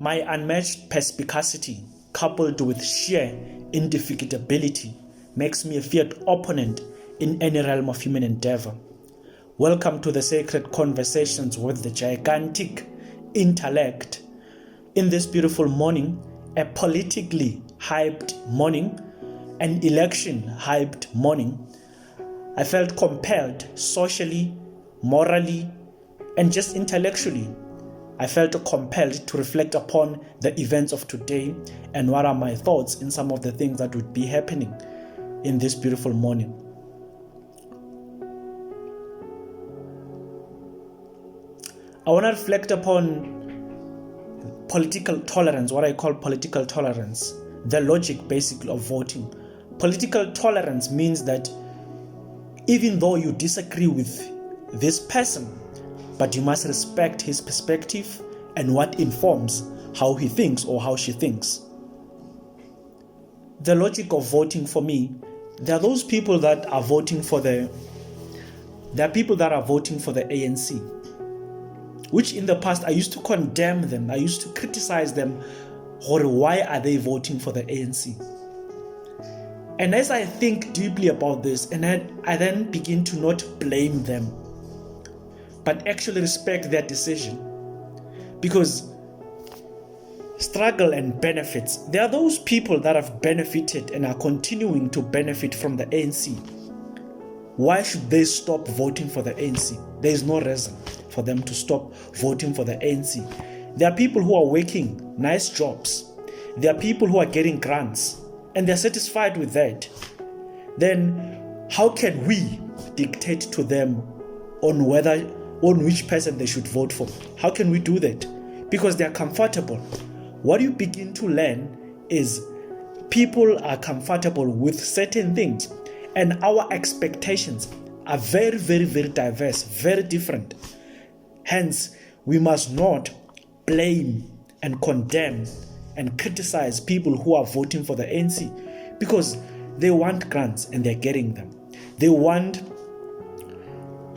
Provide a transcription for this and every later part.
My unmatched perspicacity, coupled with sheer indefatigability, makes me a fiat opponent in any realm of human endeavor. Welcome to the Sacred Conversations with the Gigantic Intellect. In this beautiful morning, a politically hyped morning, an election hyped morning, I felt compelled socially, morally, and just intellectually. I felt compelled to reflect upon the events of today and what are my thoughts in some of the things that would be happening in this beautiful morning. I want to reflect upon political tolerance, what I call political tolerance, the logic basically of voting. Political tolerance means that even though you disagree with this person, but you must respect his perspective and what informs how he thinks or how she thinks. The logic of voting for me, there are those people that are voting for there are people that are voting for the ANC, which in the past I used to condemn them, I used to criticize them, or why are they voting for the ANC? And as I think deeply about this, and I then begin to not blame them, but actually respect their decision. Because struggle and benefits, there are those people that have benefited and are continuing to benefit from the ANC. Why should they stop voting for the ANC? There is no reason for them to stop voting for the ANC. There are people who are working nice jobs. There are people who are getting grants and they're satisfied with that. Then how can we dictate to them on which person they should vote for? How can we do that? Because they are comfortable. What you begin to learn is people are comfortable with certain things, and our expectations are very, very, very diverse, very different. Hence, we must not blame and condemn and criticize people who are voting for the ANC because they want grants and they're getting them. They want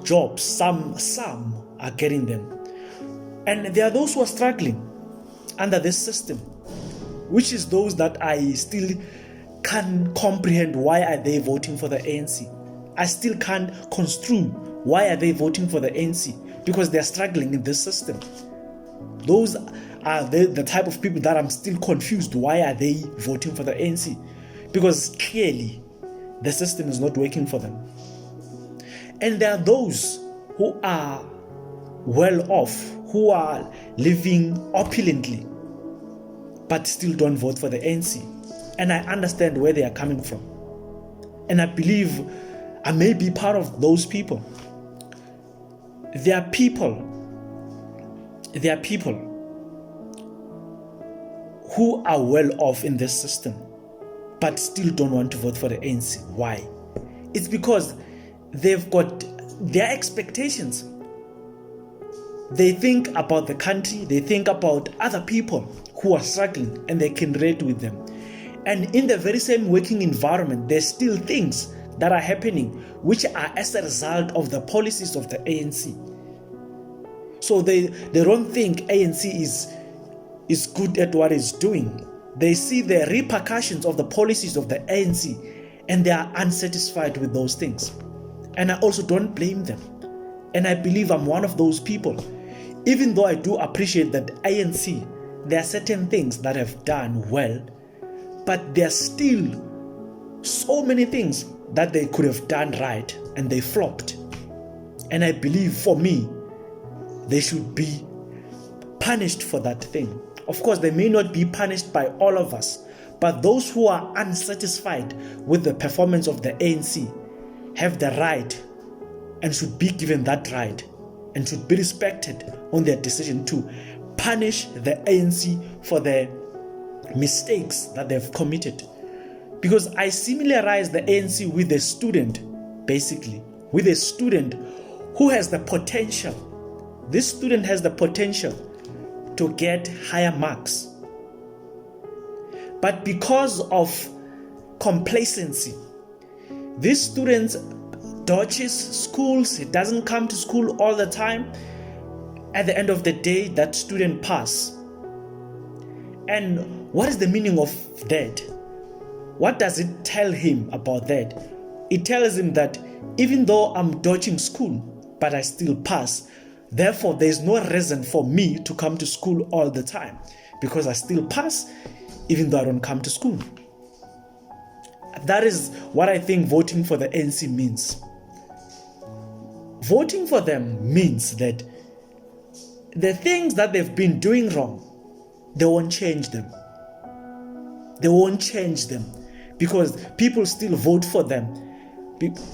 jobs, some are getting them. And there are those who are struggling under this system, which is those that I still can't comprehend. Why are they voting for the ANC? I still can't construe why are they voting for the ANC, because they're struggling in this system. Those are the type of people that I'm still confused. Why are they voting for the ANC? Because clearly the system is not working for them. And there are those who are well off, who are living opulently, but still don't vote for the ANC. And I understand where they are coming from. And I believe I may be part of those people. There are people who are well off in this system, but still don't want to vote for the ANC. Why? It's because they've got their expectations. They think about the country, they think about other people who are struggling, and they can relate with them. And in the very same working environment, there's still things that are happening which are as a result of the policies of the ANC. So they don't think ANC is good at what it's doing. They see the repercussions of the policies of the ANC and they are unsatisfied with those things. And I also don't blame them. And I believe I'm one of those people. Even though I do appreciate that ANC, there are certain things that have done well, but there are still so many things that they could have done right and they flopped. And I believe for me, they should be punished for that thing. Of course, they may not be punished by all of us, but those who are unsatisfied with the performance of the ANC have the right and should be given that right and should be respected on their decision to punish the ANC for the mistakes that they've committed. Because I similarize the ANC with a student, basically, with a student who has the potential. This student has the potential to get higher marks. But because of complacency, this student dodges schools, he doesn't come to school all the time. At the end of the day, that student passes. And what is the meaning of that? What does it tell him about that? It tells him that even though I'm dodging school, but I still pass. Therefore, there's no reason for me to come to school all the time because I still pass even though I don't come to school. That is what I think voting for the ANC means. Voting for them means that the things that they've been doing wrong, they won't change them. They won't change them because people still vote for them,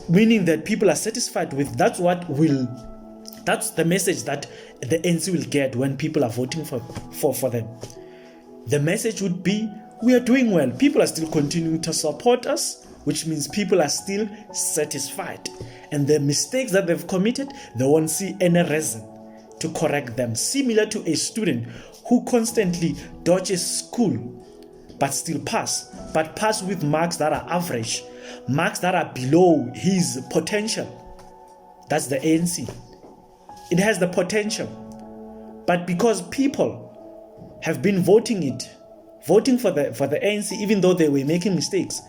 meaning that people are satisfied with. That's the message that the ANC will get when people are voting for them. The message would be, we are doing well. People are still continuing to support us, which means people are still satisfied. And the mistakes that they've committed, they won't see any reason to correct them. Similar to a student who constantly dodges school, but still pass with marks that are average, marks that are below his potential. That's the ANC. It has the potential. But because people have been voting for the ANC, even though they were making mistakes,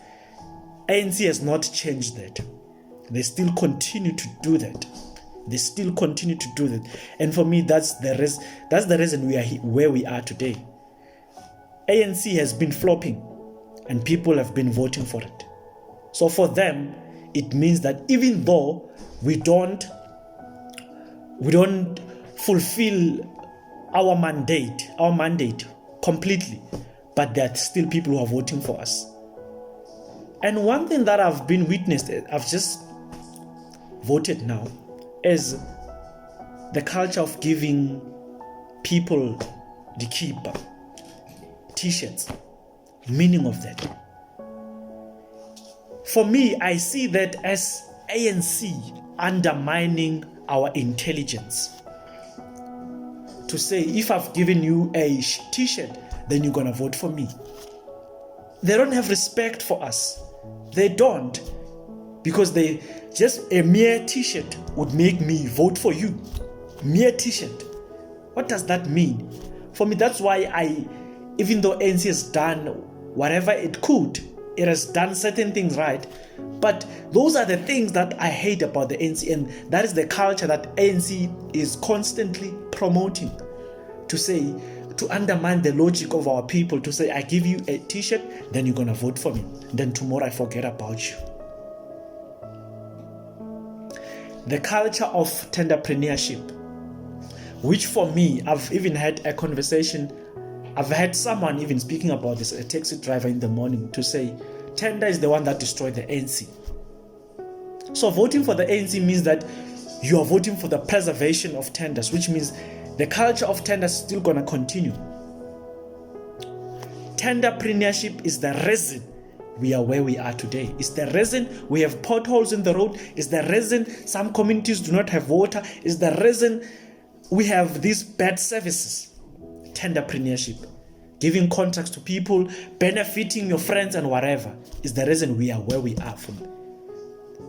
ANC has not changed that. They still continue to do that. And for me, that's the reason we are where we are today. ANC has been flopping and people have been voting for it. So for them, it means that even though we don't fulfill our mandate completely, but there are still people who are voting for us. And one thing that I've been witnessed, I've just voted now, is the culture of giving people the keeper t-shirts. Meaning of that, for me, I see that as ANC undermining our intelligence. To say, if I've given you a t-shirt, then you're gonna vote for me. They don't have respect for us. They don't, because just a mere t-shirt would make me vote for you. Mere t-shirt. What does that mean? For me, that's why even though ANC has done whatever it could, it has done certain things right, but those are the things that I hate about the ANC, and that is the culture that ANC is constantly promoting, to undermine the logic of our people, to say, I give you a t-shirt, then you're gonna vote for me, then tomorrow I forget about you. The culture of tenderpreneurship, which for me, I've even had a conversation, I've had someone even speaking about this, a taxi driver in the morning, to say, tender is the one that destroyed the ANC. So voting for the ANC means that you are voting for the preservation of tenders, which means the culture of tenders is still going to continue. Tenderpreneurship is the reason we are where we are today. It's the reason we have potholes in the road. It's the reason some communities do not have water. It's the reason we have these bad services. Tenderpreneurship, giving contracts to people, benefiting your friends and whatever, is the reason we are where we are from.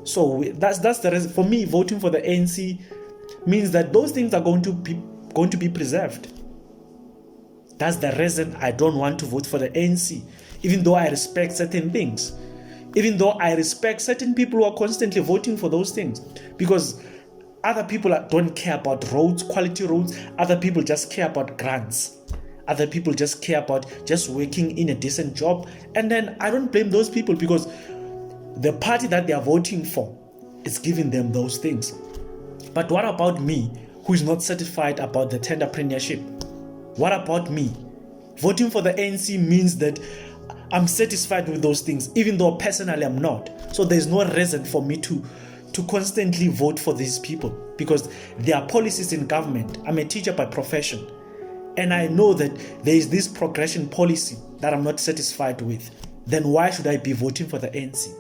So that's the reason. For me, voting for the ANC means that those things are going to be preserved. That's the reason I don't want to vote for the ANC, even though I respect certain things, even though I respect certain people who are constantly voting for those things, because other people don't care about roads, quality roads. Other people just care about grants. Other people just care about just working in a decent job. And then I don't blame those people, because the party that they are voting for is giving them those things. But what about me, who is not certified about the tenderpreneurship? What about me? Voting for the ANC means that I'm satisfied with those things, even though personally I'm not. So there's no reason for me to constantly vote for these people, because there are policies in government. I'm a teacher by profession, and I know that there is this progression policy that I'm not satisfied with. Then why should I be voting for the ANC?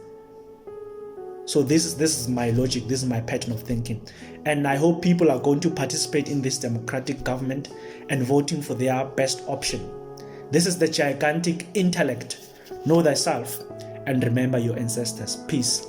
So this is my logic, this is my pattern of thinking. And I hope people are going to participate in this democratic government and voting for their best option. This is the gigantic intellect. Know thyself and remember your ancestors. Peace.